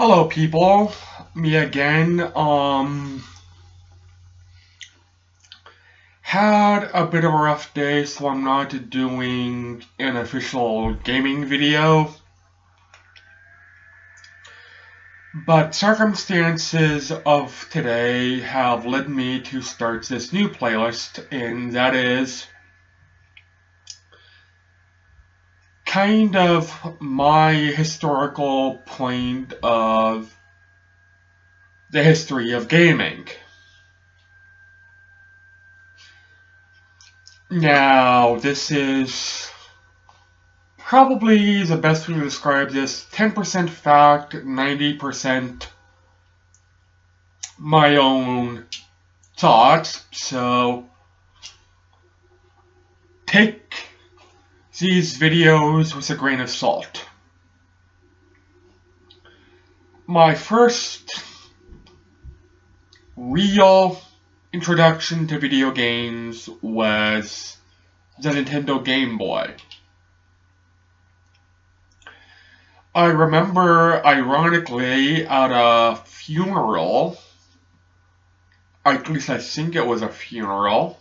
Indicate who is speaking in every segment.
Speaker 1: Hello people, me again. Had a bit of a rough day, so I'm not doing an official gaming video. But circumstances of today have led me to start this new playlist, and that is kind of my historical point of the history of gaming. Now, this is probably the best way to describe this. 10% fact, 90% my own thoughts. So, take these videos with a grain of salt. My first real introduction to video games was the Nintendo Game Boy. I remember, ironically, at a funeral, at least I think it was a funeral,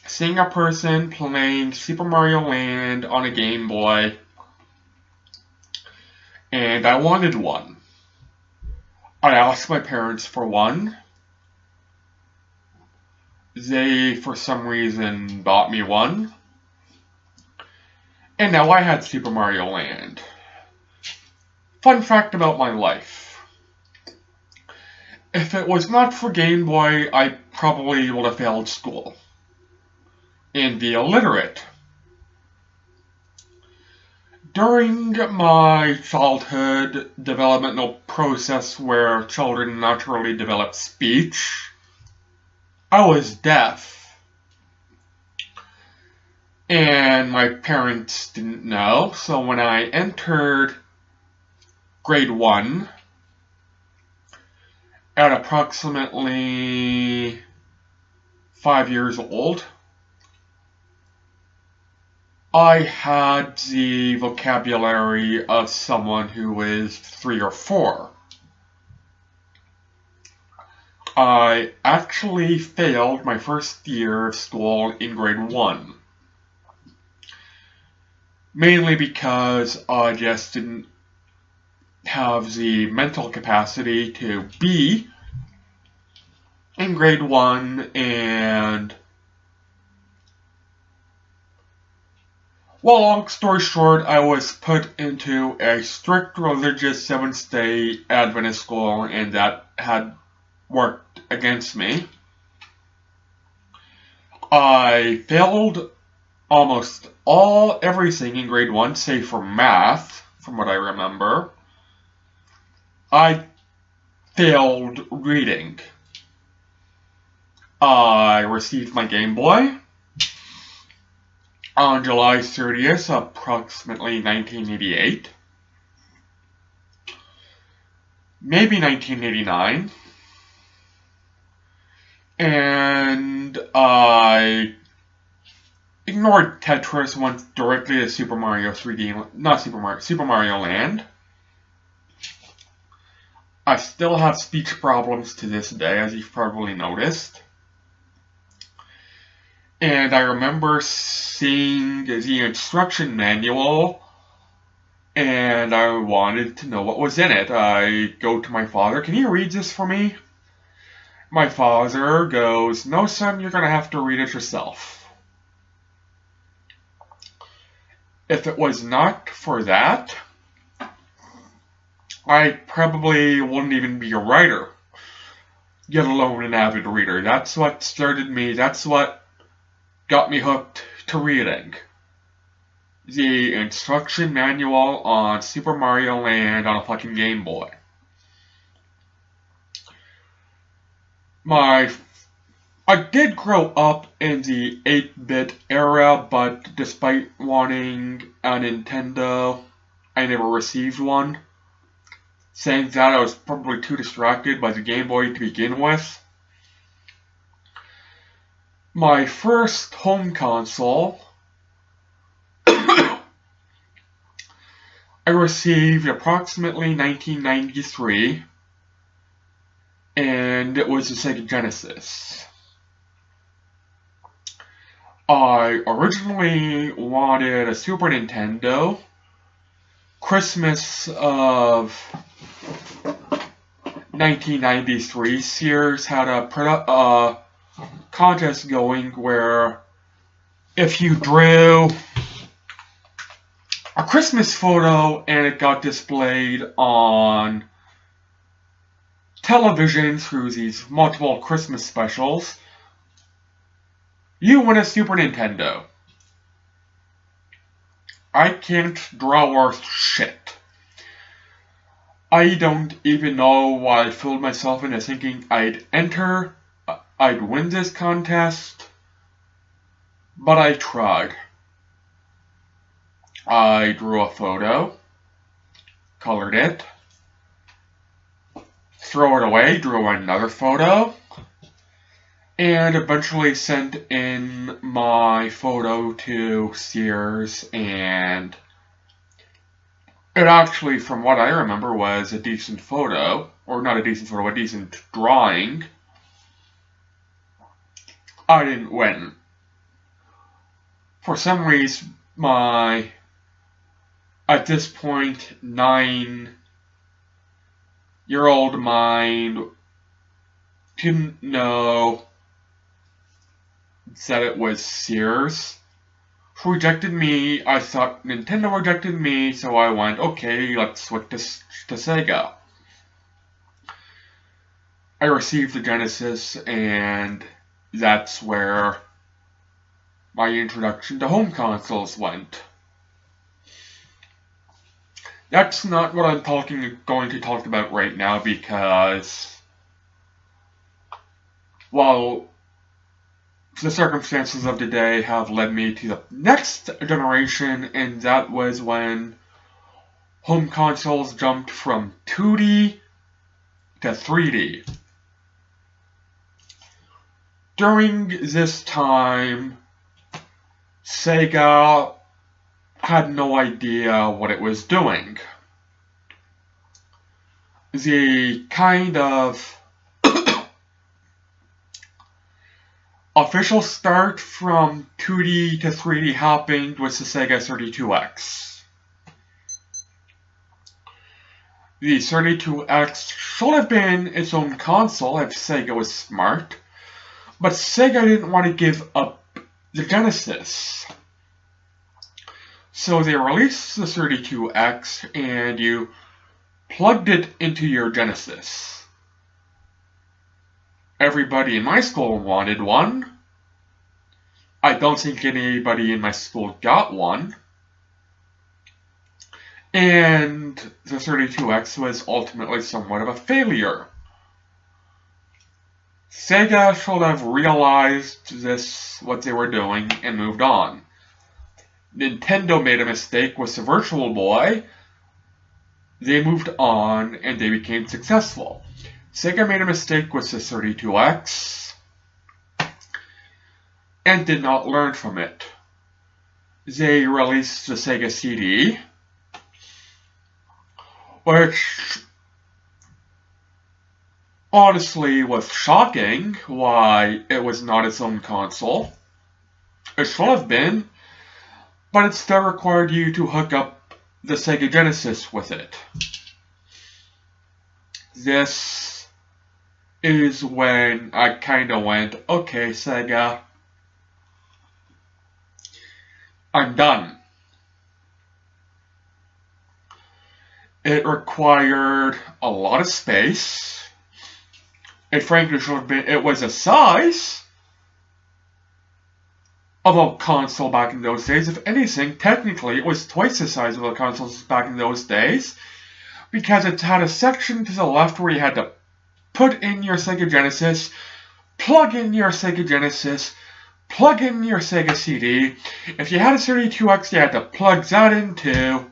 Speaker 1: seeing a person playing Super Mario Land on a Game Boy, and I wanted one. I asked my parents for one. They, for some reason, bought me one. And now I had Super Mario Land. Fun fact about my life. If it was not for Game Boy, I probably would have failed school and be illiterate. During my childhood developmental process where children naturally develop speech, I was deaf. And my parents didn't know, so when I entered grade 1, at approximately 5 years old, I had the vocabulary of someone who is 3 or 4. I actually failed my first year of school in grade 1. Mainly because I just didn't have the mental capacity to be in grade 1, and well, long story short, I was put into a strict religious Seventh-day Adventist school, and that had worked against me. I failed almost everything in grade 1, save for math, from what I remember. I failed reading. I received my Game Boy on July 30th, approximately 1988. Maybe 1989. And I ignored Tetris, went directly to Super Mario 3D, not Super Mario, Super Mario Land. I still have speech problems to this day, as you've probably noticed. And I remember seeing the instruction manual, and I wanted to know what was in it. I go to my father, "Can you read this for me?" My father goes, "No, son, you're going to have to read it yourself." If it was not for that, I probably wouldn't even be a writer, let alone an avid reader. That's what started me, that's what got me hooked to reading. The instruction manual on Super Mario Land on a fucking Game Boy. I did grow up in the 8-bit era, but despite wanting a Nintendo, I never received one. Saying that, I was probably too distracted by the Game Boy to begin with. My first home console I received approximately 1993, and it was the Sega Genesis. I originally wanted a Super Nintendo. Christmas of 1993, Sears had a contest going where if you drew a Christmas photo and it got displayed on television through these multiple Christmas specials, you win a Super Nintendo. I can't draw worth shit. I don't even know why I fooled myself into thinking I'd win this contest, but I tried. I drew a photo, colored it, threw it away, drew another photo, and eventually sent in my photo to Sears, and it actually, from what I remember, was a decent photo, or not a decent photo, a decent drawing. I didn't win. For some reason, my, at this point, 9-year-old mind didn't know that it was Sears who rejected me. I thought Nintendo rejected me, so I went, okay, let's switch to Sega. I received the Genesis, and that's where my introduction to home consoles went. That's not what I'm going to talk about right now, because, well, the circumstances of today have led me to the next generation, and that was when home consoles jumped from 2D to 3D. During this time, Sega had no idea what it was doing. The kind of official start from 2D to 3D happened with the Sega 32X. The 32X should have been its own console if Sega was smart, but Sega didn't want to give up the Genesis. So they released the 32X and you plugged it into your Genesis. Everybody in my school wanted one. I don't think anybody in my school got one. And the 32X was ultimately somewhat of a failure. Sega should have realized what they were doing, and moved on. Nintendo made a mistake with the Virtual Boy. They moved on, and they became successful. Sega made a mistake with the 32X, and did not learn from it. They released the Sega CD, which honestly was shocking why it was not its own console. It should have been, but it still required you to hook up the Sega Genesis with it. This is when I kinda went, okay, Sega, I'm done. It required a lot of space. It frankly should have been, it was a size of a console back in those days. If anything, technically, it was twice the size of the consoles back in those days, because it had a section to the left where you had to put in your Sega Genesis, plug in your Sega Genesis, plug in your Sega CD. If you had a 32X, you had to plug that in too.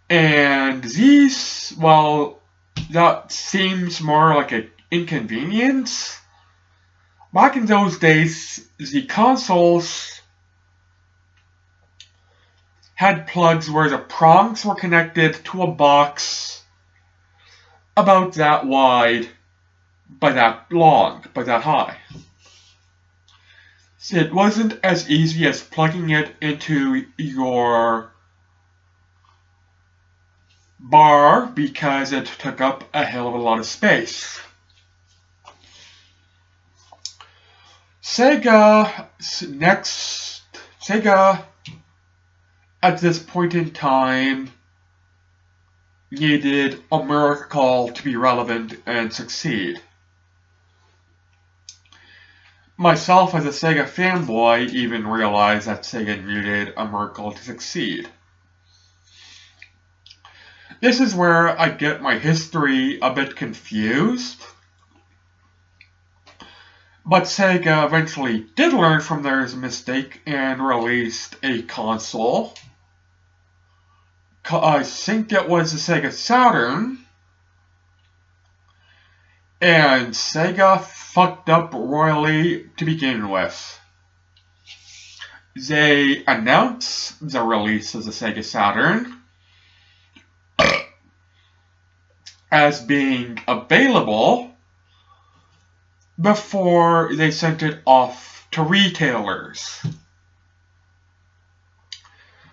Speaker 1: And these, well, that seems more like an inconvenience. Back in those days, the consoles had plugs where the prongs were connected to a box about that wide, by that long, by that high. So it wasn't as easy as plugging it into your bar because it took up a hell of a lot of space. Sega at this point in time needed a miracle to be relevant and succeed. Myself as a Sega fanboy even realized that Sega needed a miracle to succeed. This is where I get my history a bit confused. But Sega eventually did learn from their mistake and released a console. I think it was the Sega Saturn. And Sega fucked up royally to begin with. They announced the release of the Sega Saturn as being available before they sent it off to retailers.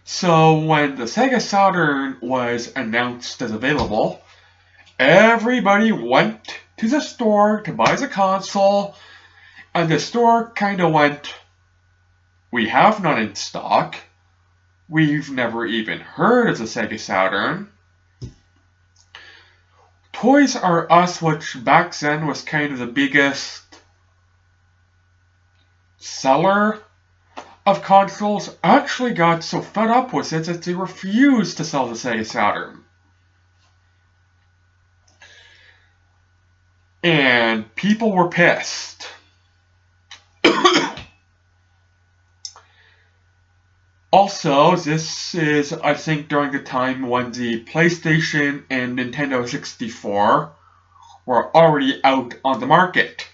Speaker 1: So when the Sega Saturn was announced as available, everybody went to the store to buy the console, and the store kinda went, "We have none in stock. We've never even heard of the Sega Saturn." Toys R Us, which back then was kind of the biggest seller of consoles, actually got so fed up with it that they refused to sell the Sega Saturn. And people were pissed. Also, this is, I think, during the time when the PlayStation and Nintendo 64 were already out on the market.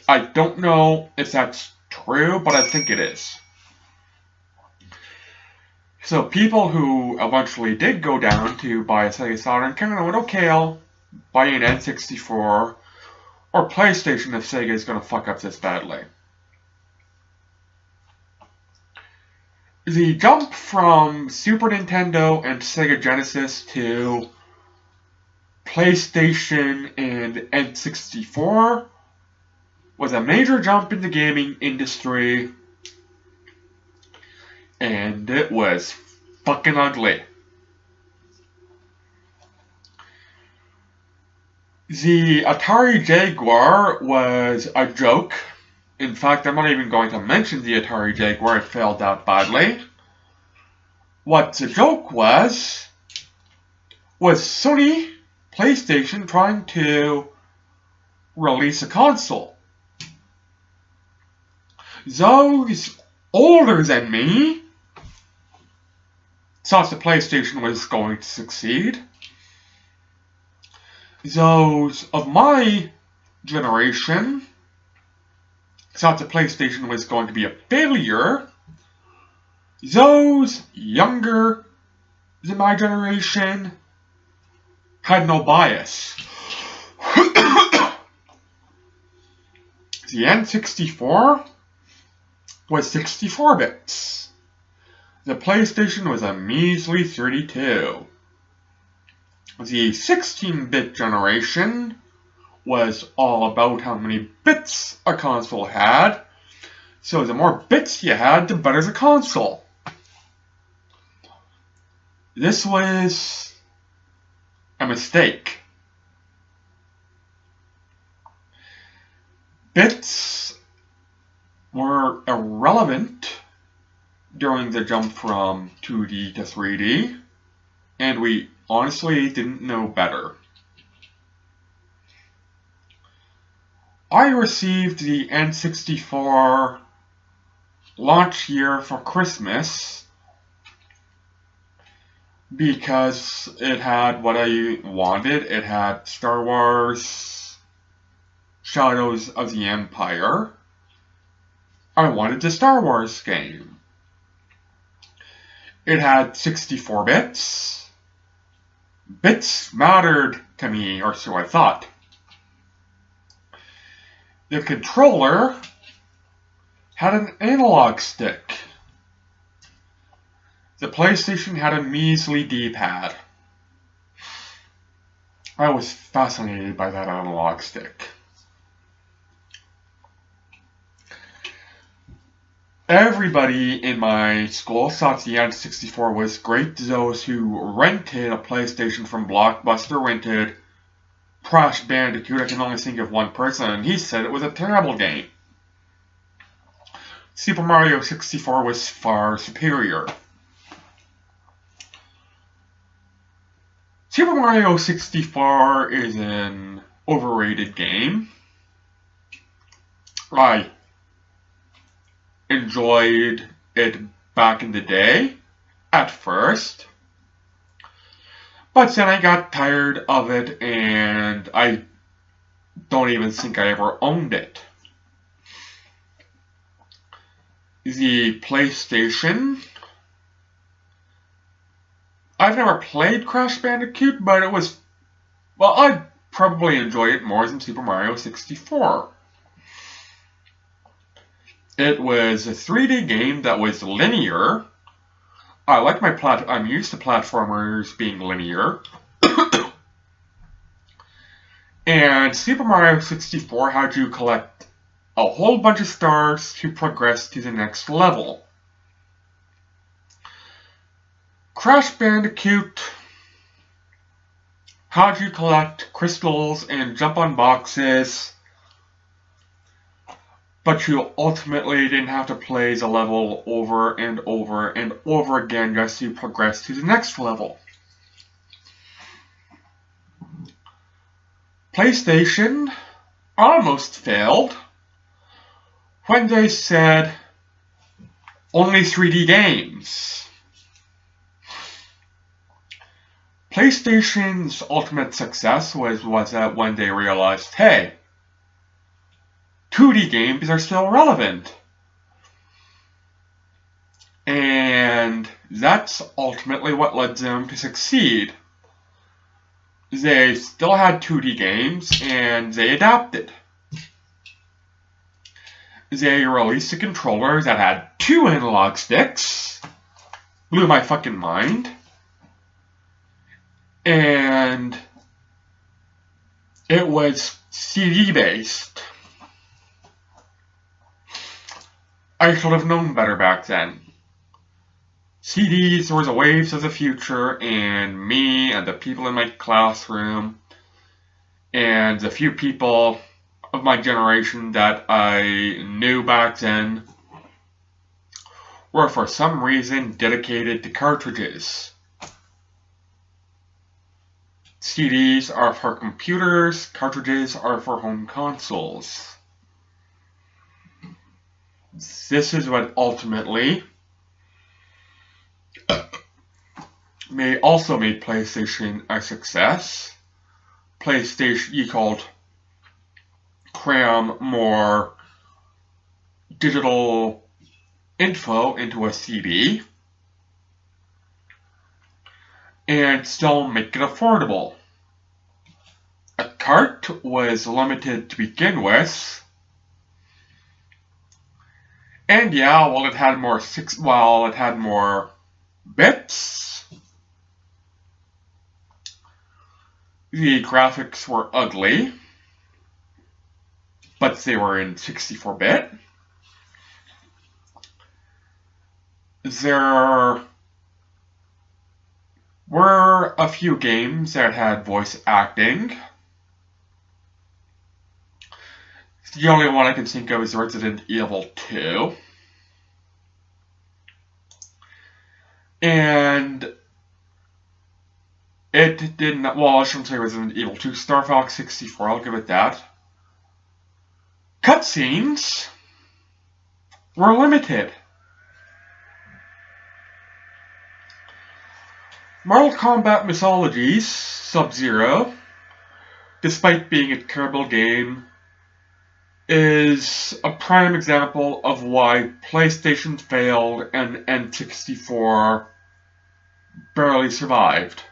Speaker 1: I don't know if that's true, but I think it is. So people who eventually did go down to buy a Sega Saturn kind of went, okay, I'll buy an N64 or PlayStation if Sega is going to fuck up this badly. The jump from Super Nintendo and Sega Genesis to PlayStation and N64 was a major jump in the gaming industry, and it was fucking ugly. The Atari Jaguar was a joke. In fact, I'm not even going to mention the Atari Jaguar, it failed out badly. What the joke was Sony PlayStation trying to release a console. Those older than me thought the PlayStation was going to succeed. Those of my generation thought the PlayStation was going to be a failure. Those younger than my generation had no bias. The N64 was 64 bits. The PlayStation was a measly 32. The 16-bit generation was all about how many bits a console had. So the more bits you had, the better the console. This was a mistake. Bits were irrelevant during the jump from 2D to 3D, and we honestly didn't know better. I received the N64 launch year for Christmas because it had what I wanted. It had Star Wars Shadows of the Empire. I wanted the Star Wars game. It had 64 bits. Bits mattered to me, or so I thought. The controller had an analog stick. The PlayStation had a measly D-pad. I was fascinated by that analog stick. Everybody in my school thought the N64 was great. Those who rented a PlayStation from Blockbuster rented Crash Bandicoot. I can only think of one person, and he said it was a terrible game. Super Mario 64 was far superior. Super Mario 64 is an overrated game. I enjoyed it back in the day, at first, but then I got tired of it and I don't even think I ever owned it. The PlayStation, I've never played Crash Bandicoot, but it was, well, I'd probably enjoy it more than Super Mario 64. It was a 3D game that was linear. I'm used to platformers being linear. And Super Mario 64 had you collect a whole bunch of stars to progress to the next level. Crash Bandicoot had you collect crystals and jump on boxes, but you ultimately didn't have to play the level over and over and over again just to progress to the next level. PlayStation almost failed when they said only 3D games. PlayStation's ultimate success was that when they realized, hey, 2D games are still relevant. And that's ultimately what led them to succeed. They still had 2D games, and they adapted. They released a controller that had 2 analog sticks. Blew my fucking mind. And it was CD-based. I should have known better back then. CDs were the waves of the future, and me and the people in my classroom and the few people of my generation that I knew back then were for some reason dedicated to cartridges. CDs are for computers, cartridges are for home consoles. This is what ultimately also made PlayStation a success. PlayStation, you could cram more digital info into a CD and still make it affordable. A cart was limited to begin with. And yeah, while it had more bits, the graphics were ugly, but they were in 64-bit. There were a few games that had voice acting. The only one I can think of is Resident Evil 2. And it did not, well, I shouldn't say Resident Evil 2, Star Fox 64, I'll give it that. Cutscenes were limited. Mortal Kombat Mythologies Sub-Zero, despite being a terrible game, is a prime example of why PlayStation failed and N64 barely survived.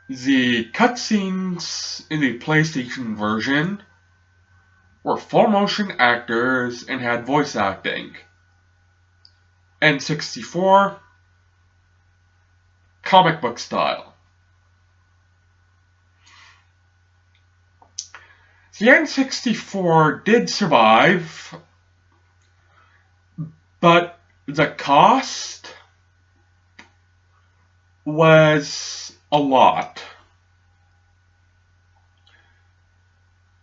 Speaker 1: The cutscenes in the PlayStation version were full-motion actors and had voice acting. N64, comic book style. The N64 did survive, but the cost was a lot.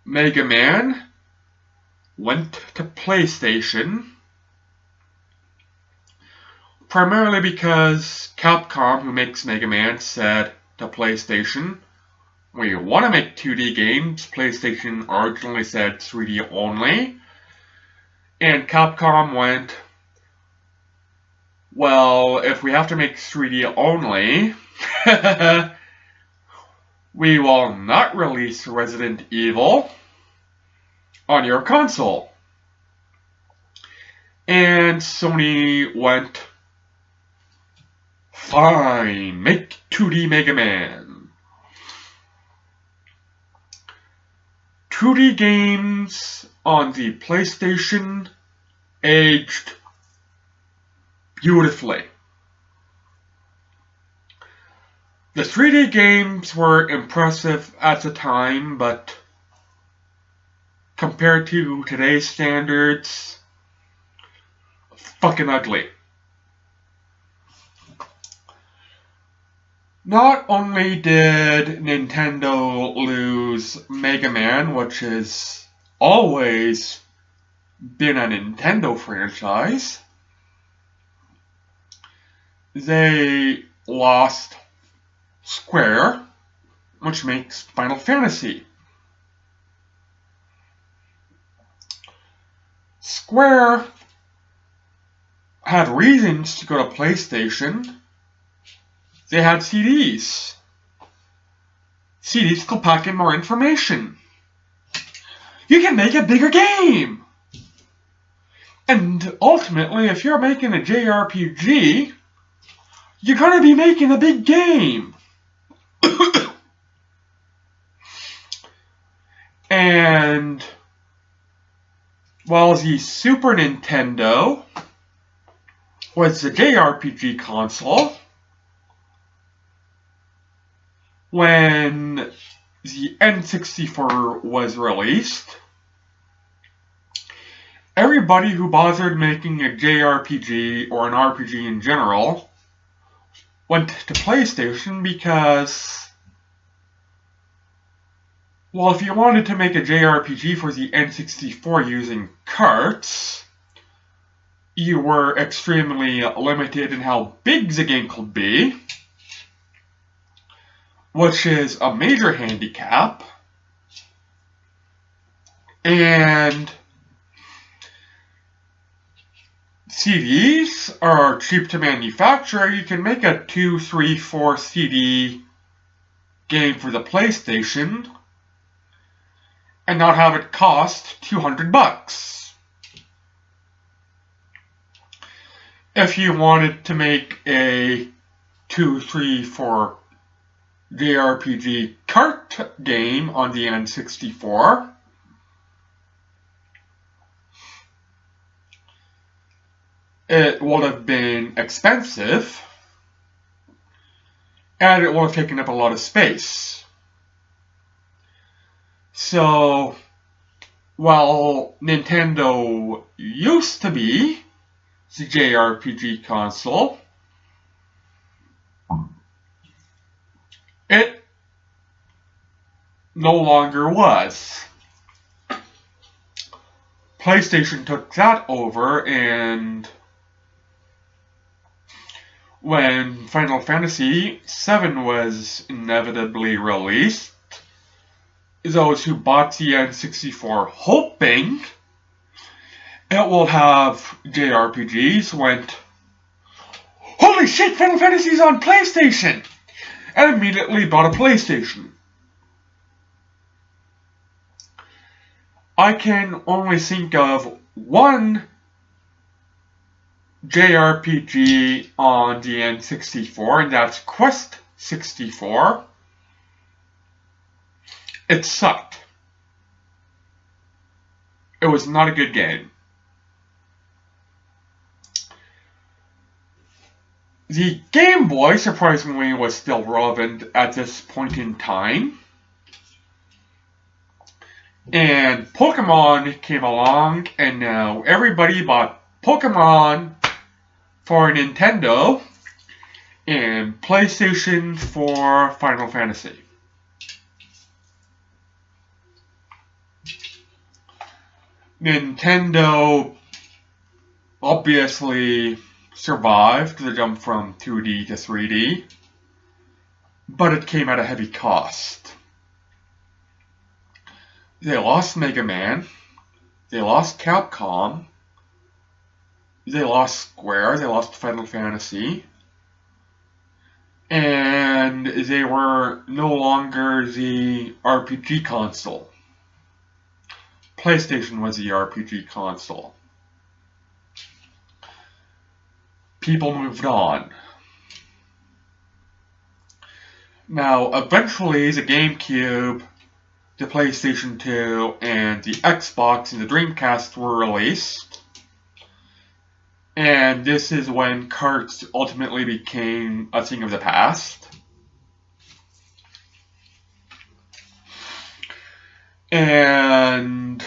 Speaker 1: Mega Man went to PlayStation primarily because Capcom, who makes Mega Man, said to PlayStation, "We want to make 2D games." PlayStation originally said 3D only. And Capcom went, "Well, if we have to make 3D only, we will not release Resident Evil on your console." And Sony went, "Fine, make 2D Mega Man." 2D games on the PlayStation aged beautifully. The 3D games were impressive at the time, but compared to today's standards, fucking ugly. Not only did Nintendo lose Mega Man, which has always been a Nintendo franchise, they lost Square, which makes Final Fantasy. Square had reasons to go to PlayStation. They had CDs. CDs could pack in more information. You can make a bigger game! And ultimately, if you're making a JRPG, you're gonna be making a big game. And while the Super Nintendo was the JRPG console, when the N64 was released, everybody who bothered making a JRPG or an RPG in general went to PlayStation because, well, if you wanted to make a JRPG for the N64 using carts, you were extremely limited in how big the game could be, which is a major handicap. And CDs are cheap to manufacture. You can make a 2, 3, 4 CD game for the PlayStation and not have it cost $200. If you wanted to make a 2, 3, 4 JRPG kart game on the N64, it would have been expensive, and it would have taken up a lot of space. So, while Nintendo used to be the JRPG console, it no longer was. PlayStation took that over, and when Final Fantasy VII was inevitably released, those who bought the N64 hoping it will have JRPGs went, "Holy shit, Final Fantasy's on PlayStation!" and immediately bought a PlayStation. I can only think of one JRPG on the N64, and that's Quest 64. It sucked. It was not a good game. The Game Boy, surprisingly, was still relevant at this point in time. And Pokemon came along, and now everybody bought Pokemon for Nintendo and PlayStation for Final Fantasy. Nintendo obviously survived the jump from 2D to 3D, but it came at a heavy cost. They lost Mega Man, they lost Capcom, they lost Square, they lost Final Fantasy, and they were no longer the RPG console. PlayStation was the RPG console. People moved on. Now, eventually, the GameCube, the PlayStation 2, and the Xbox and the Dreamcast were released. And this is when carts ultimately became a thing of the past. And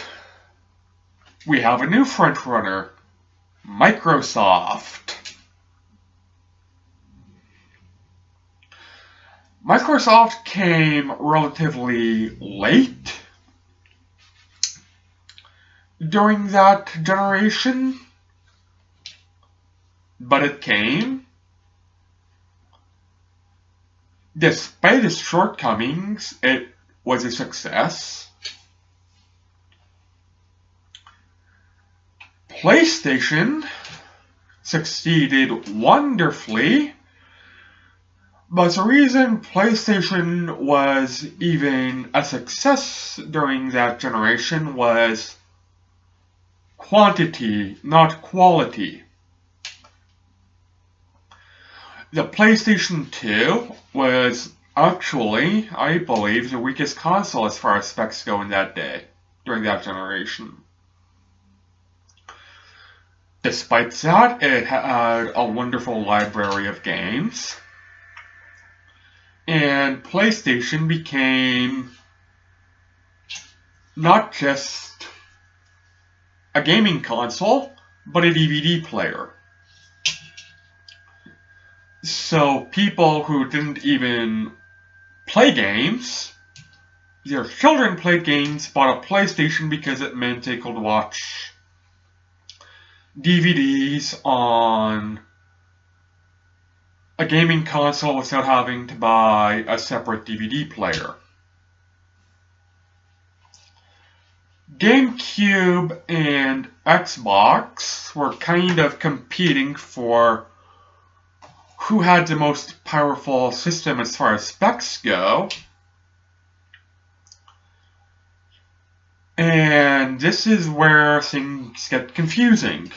Speaker 1: we have a new frontrunner, Microsoft. Microsoft came relatively late during that generation, but it came. Despite its shortcomings, it was a success. PlayStation succeeded wonderfully, but the reason PlayStation was even a success during that generation was quantity, not quality. The PlayStation 2 was actually, I believe, the weakest console as far as specs go in that day, during that generation. Despite that, it had a wonderful library of games. And PlayStation became not just a gaming console, but a DVD player. So people who didn't even play games, their children played games, bought a PlayStation because it meant they could watch DVDs on a gaming console without having to buy a separate DVD player. GameCube and Xbox were kind of competing for who had the most powerful system as far as specs go. And this is where things get confusing.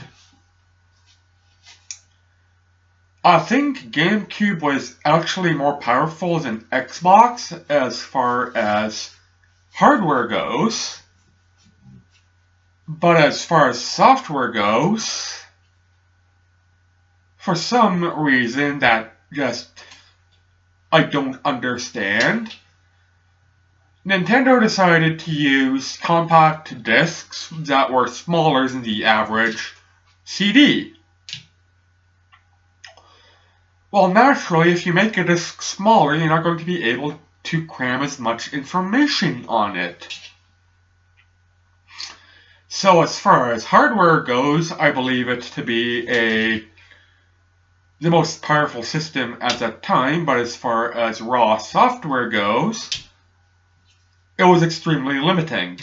Speaker 1: I think GameCube was actually more powerful than Xbox as far as hardware goes. But as far as software goes, for some reason that just I don't understand, Nintendo decided to use compact discs that were smaller than the average CD. Well, naturally, if you make a disc smaller, you're not going to be able to cram as much information on it. So as far as hardware goes, I believe it to be the most powerful system at that time, but as far as raw software goes, it was extremely limiting.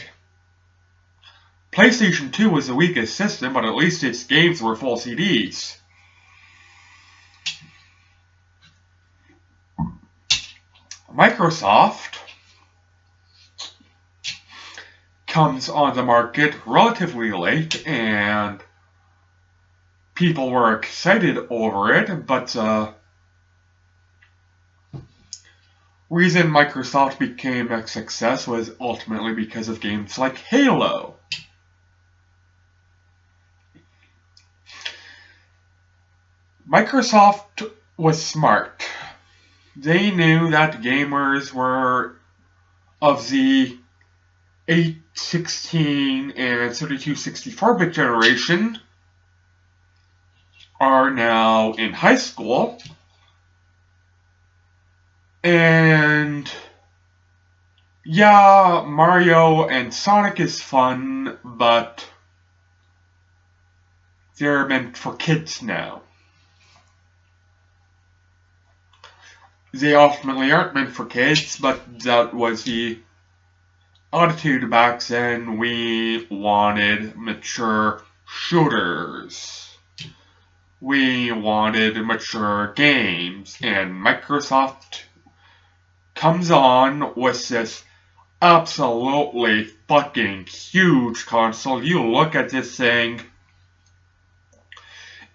Speaker 1: PlayStation 2 was the weakest system, but at least its games were full CDs. Microsoft comes on the market relatively late, and people were excited over it, but reason Microsoft became a success was ultimately because of games like Halo. Microsoft was smart. They knew that gamers were of the 8, 16, and 32, 64-bit generation are now in high school. And yeah, Mario and Sonic is fun, but they're meant for kids now. They ultimately aren't meant for kids, but that was the attitude back then. We wanted mature shooters. We wanted mature games, and Microsoft comes on with this absolutely fucking huge console. You look at this thing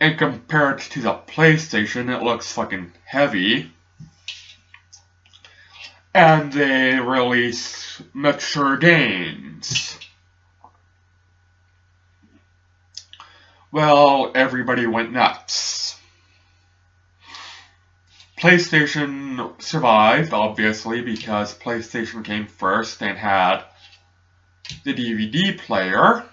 Speaker 1: and compare it to the PlayStation, it looks fucking heavy. And they release mature games. Well, everybody went nuts. PlayStation survived, obviously, because PlayStation came first and had the DVD player.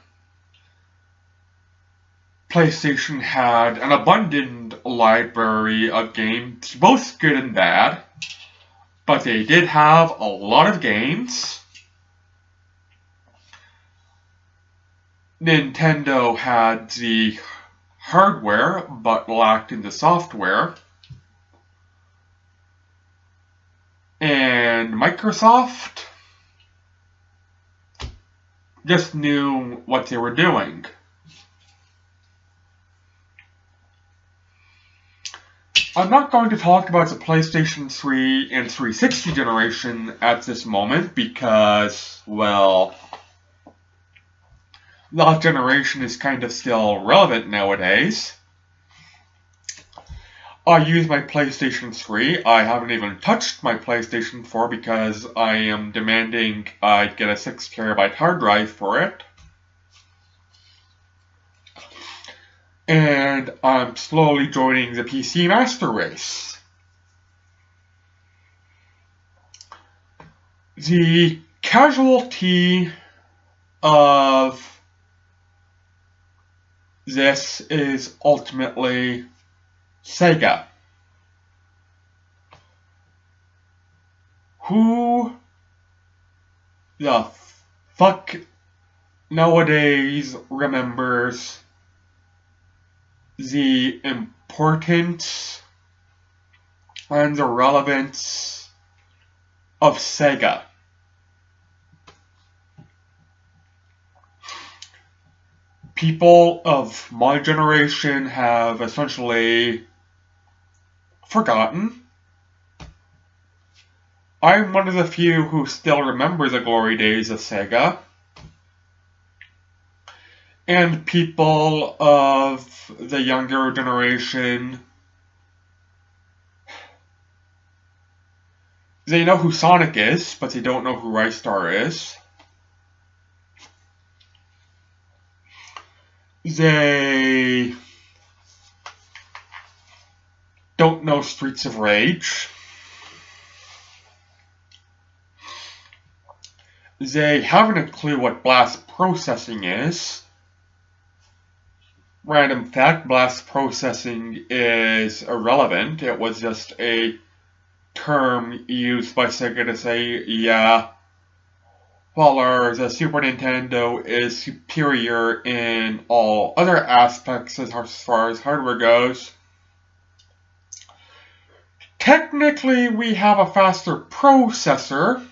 Speaker 1: PlayStation had an abundant library of games, both good and bad. But they did have a lot of games. Nintendo had the hardware, but lacked in the software. And Microsoft just knew what they were doing. I'm not going to talk about the PlayStation 3 and 360 generation at this moment because, well, that generation is kind of still relevant nowadays. I use my PlayStation 3. I haven't even touched my PlayStation 4 because I am demanding I get a 6TB hard drive for it. And I'm slowly joining the PC Master Race. The casualty of this is ultimately Sega. Who the fuck nowadays remembers the importance and the relevance of Sega? People of my generation have essentially forgotten. I'm one of the few who still remember the glory days of Sega. And people of the younger generation, they know who Sonic is, but they don't know who Rice Star is. They don't know Streets of Rage. They haven't a clue what blast processing is. Random fact, blast processing is irrelevant. It was just a term used by Sega to say, yeah, while the Super Nintendo is superior in all other aspects as far as hardware goes, technically we have a faster processor.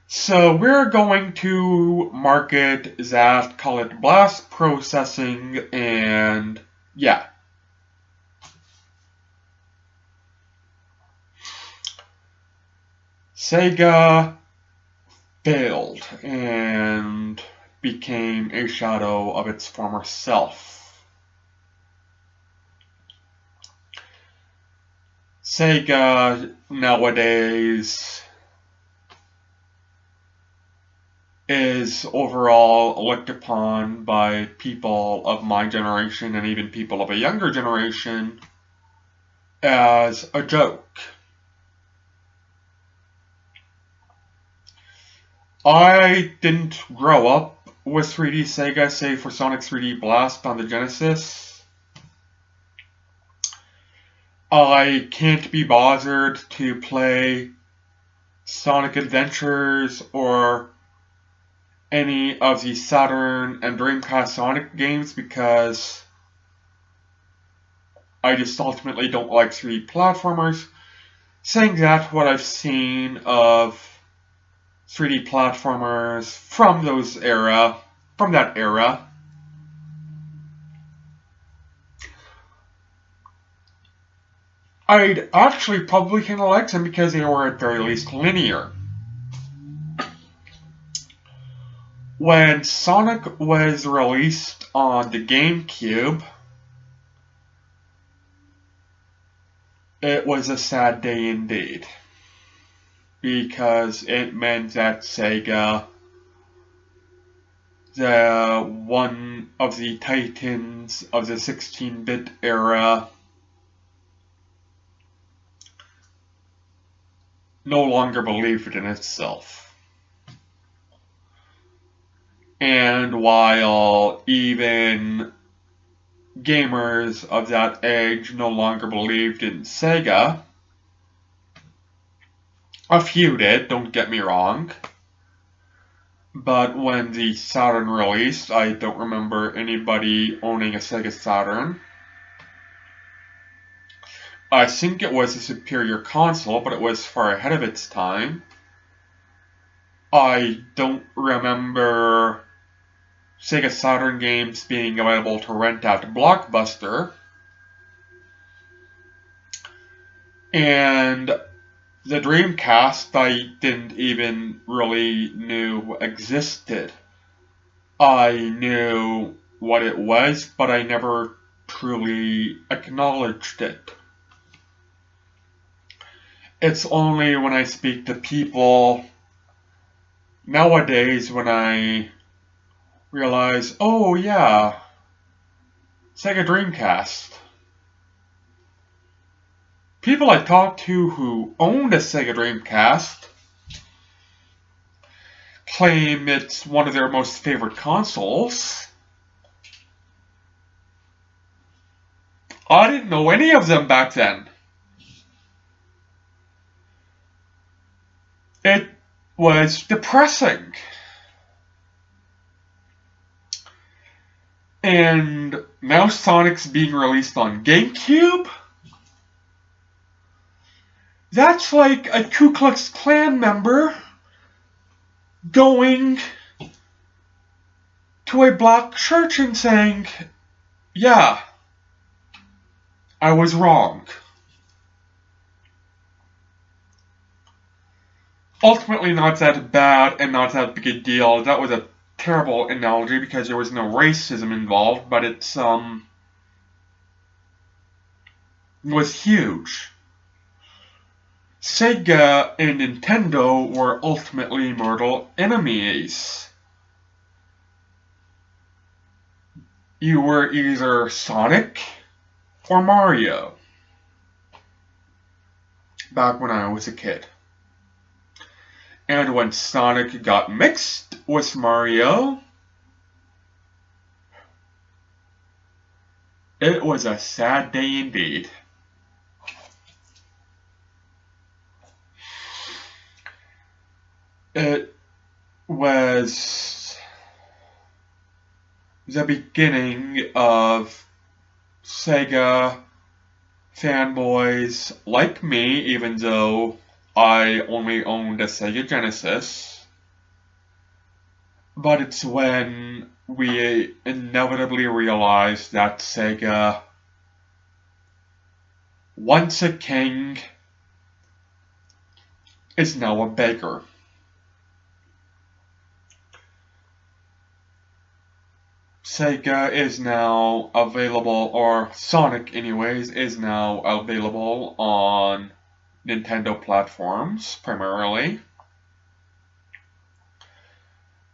Speaker 1: So we're going to market that, call it blast processing, and yeah. Sega failed, and became a shadow of its former self. Sega nowadays is overall looked upon by people of my generation and even people of a younger generation as a joke. I didn't grow up with 3D Sega, save for Sonic 3D Blast on the Genesis. I can't be bothered to play Sonic Adventures or any of the Saturn and Dreamcast Sonic games because I just ultimately don't like 3D platformers. Saying that, what I've seen of 3D platformers from that era, I'd actually probably kind of like them because they were at very least linear. When Sonic was released on the GameCube, it was a sad day indeed, because it meant that Sega, one of the titans of the 16-bit era, no longer believed in itself. And while even gamers of that age no longer believed in Sega, a few did, don't get me wrong. But when the Saturn released, I don't remember anybody owning a Sega Saturn. I think it was a superior console, but it was far ahead of its time. I don't remember Sega Saturn games being available to rent at Blockbuster. And the Dreamcast I didn't even really know existed. I knew what it was, but I never truly acknowledged it. It's only when I speak to people nowadays when I realize, oh yeah, Sega Dreamcast. People I talked to who owned a Sega Dreamcast claim it's one of their most favorite consoles. I didn't know any of them back then. It was depressing. And now Sonic's being released on GameCube? That's like a Ku Klux Klan member going to a black church and saying, yeah, I was wrong. Ultimately not that bad and not that big a deal. That was a terrible analogy because there was no racism involved, but it was huge. Sega and Nintendo were ultimately mortal enemies. You were either Sonic or Mario. Back when I was a kid. And when Sonic got mixed with Mario, it was a sad day indeed. It was the beginning of Sega fanboys like me, even though I only owned a Sega Genesis. But it's when we inevitably realized that Sega, once a king, is now a beggar. Sega is now available, or Sonic anyways, is now available on Nintendo platforms primarily.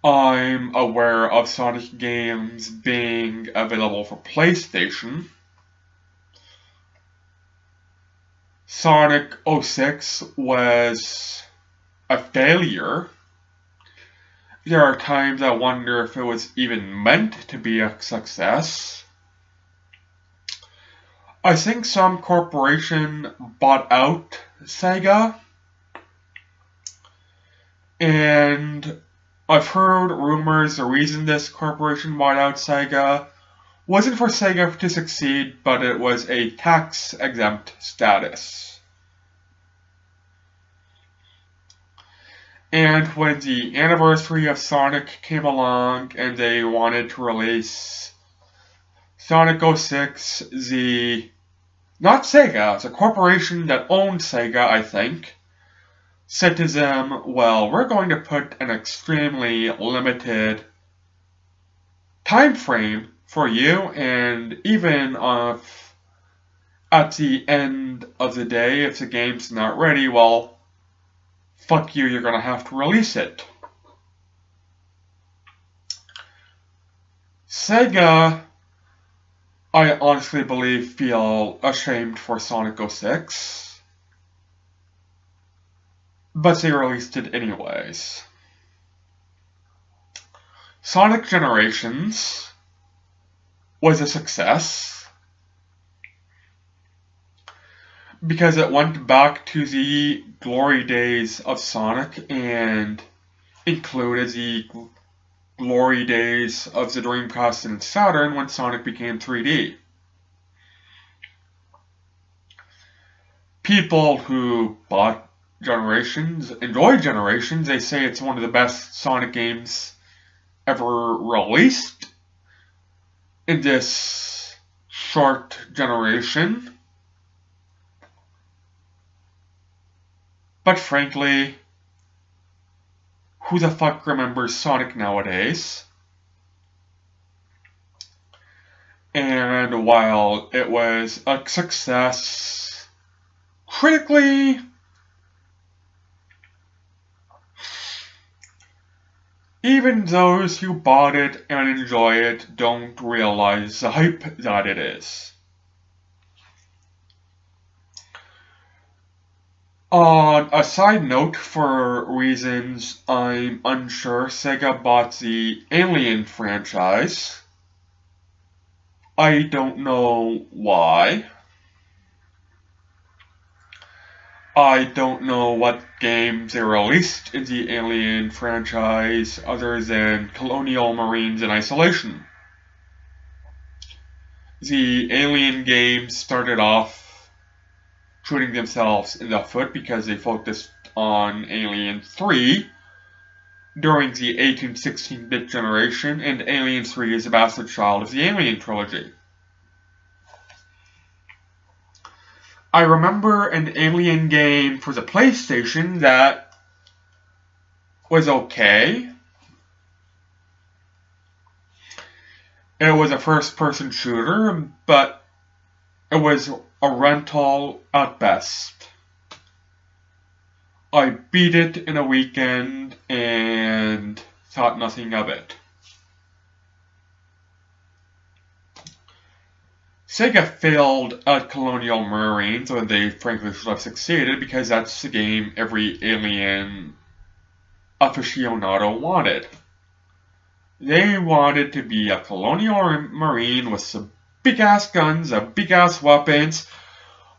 Speaker 1: I'm aware of Sonic games being available for PlayStation. Sonic 06 was a failure. There are times I wonder if it was even meant to be a success. I think some corporation bought out Sega, and I've heard rumors the reason this corporation bought out Sega wasn't for Sega to succeed, but it was a tax-exempt status. And when the anniversary of Sonic came along and they wanted to release Sonic 06, not Sega, the corporation that owned Sega, I think, said to them, well, we're going to put an extremely limited time frame for you, and even at the end of the day, if the game's not ready, well, fuck you, you're gonna have to release it. Sega, I honestly believe, feel ashamed for Sonic 06, but they released it anyways. Sonic Generations was a success because it went back to the glory days of Sonic and included the glory days of the Dreamcast and Saturn when Sonic became 3D. People who bought Generations, enjoyed Generations, they say it's one of the best Sonic games ever released in this short generation. But frankly, who the fuck remembers Sonic nowadays? And while it was a success critically, even those who bought it and enjoy it don't realize the hype that it is. On a side note, for reasons I'm unsure, Sega bought the Alien franchise. I don't know why. I don't know what games they released in the Alien franchise other than Colonial Marines in Isolation. The Alien games started off shooting themselves in the foot because they focused on Alien 3 during the 18-16-bit generation, and Alien 3 is a bastard child of the Alien trilogy. I remember an Alien game for the PlayStation that was okay. It was a first-person shooter, but it was a rental at best. I beat it in a weekend and thought nothing of it. Sega failed at Colonial Marines when they frankly should have succeeded because that's the game every Alien aficionado wanted. They wanted to be a Colonial Marine with some big-ass guns, big-ass weapons,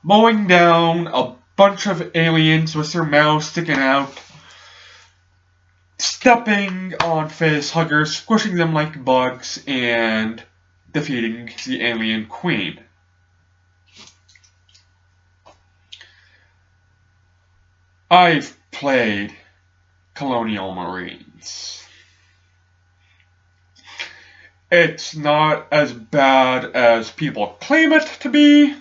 Speaker 1: mowing down a bunch of aliens with their mouths sticking out, stepping on face huggers, squishing them like bugs, and defeating the alien queen. I've played Colonial Marines. It's not as bad as people claim it to be,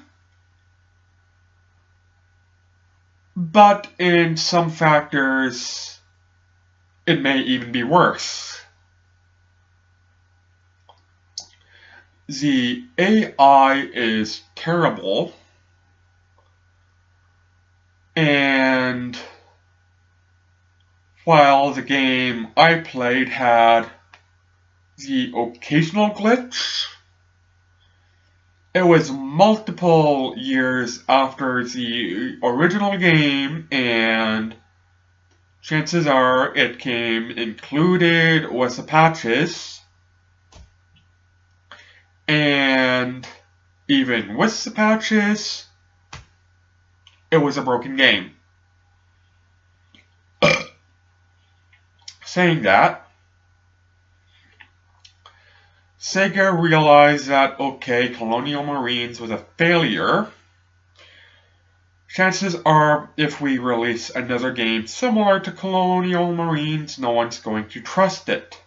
Speaker 1: but in some factors, it may even be worse. the AI is terrible, and while the game I played had the occasional glitch, it was multiple years after the original game, and chances are it came included with the patches, and even with the patches, it was a broken game. Saying that, Sega realized that, okay, Colonial Marines was a failure. Chances are, if we release another game similar to Colonial Marines, no one's going to trust it.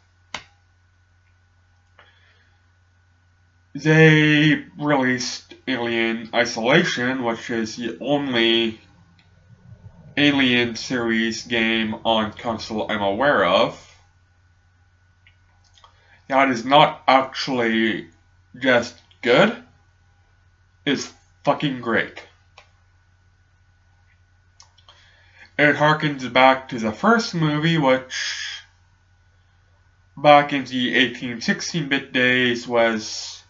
Speaker 1: They released Alien Isolation, which is the only Alien series game on console I'm aware of. That is not actually just good, it's fucking great. It harkens back to the first movie, which back in the 18-16-bit days was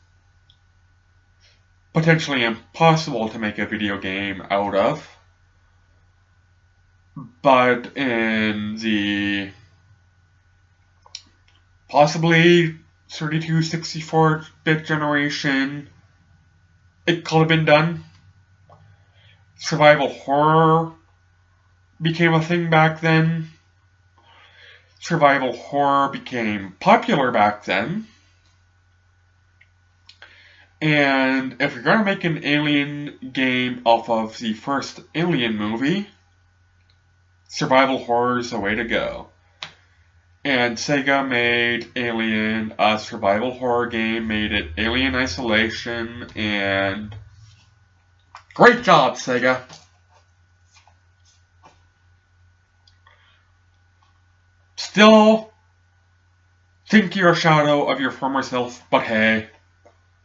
Speaker 1: potentially impossible to make a video game out of. But in the possibly 32-64-bit generation, it could have been done. Survival horror became a thing back then. Survival horror became popular back then. And if you're going to make an Alien game off of the first Alien movie, survival horror is the way to go. And Sega made Alien a survival horror game, made it Alien Isolation, and great job, Sega! Still think you're a shadow of your former self, but hey,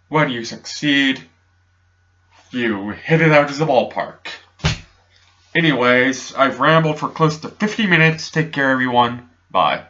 Speaker 1: when you succeed, you hit it out of the ballpark. Anyways, I've rambled for close to 50 minutes. Take care, everyone. Bye.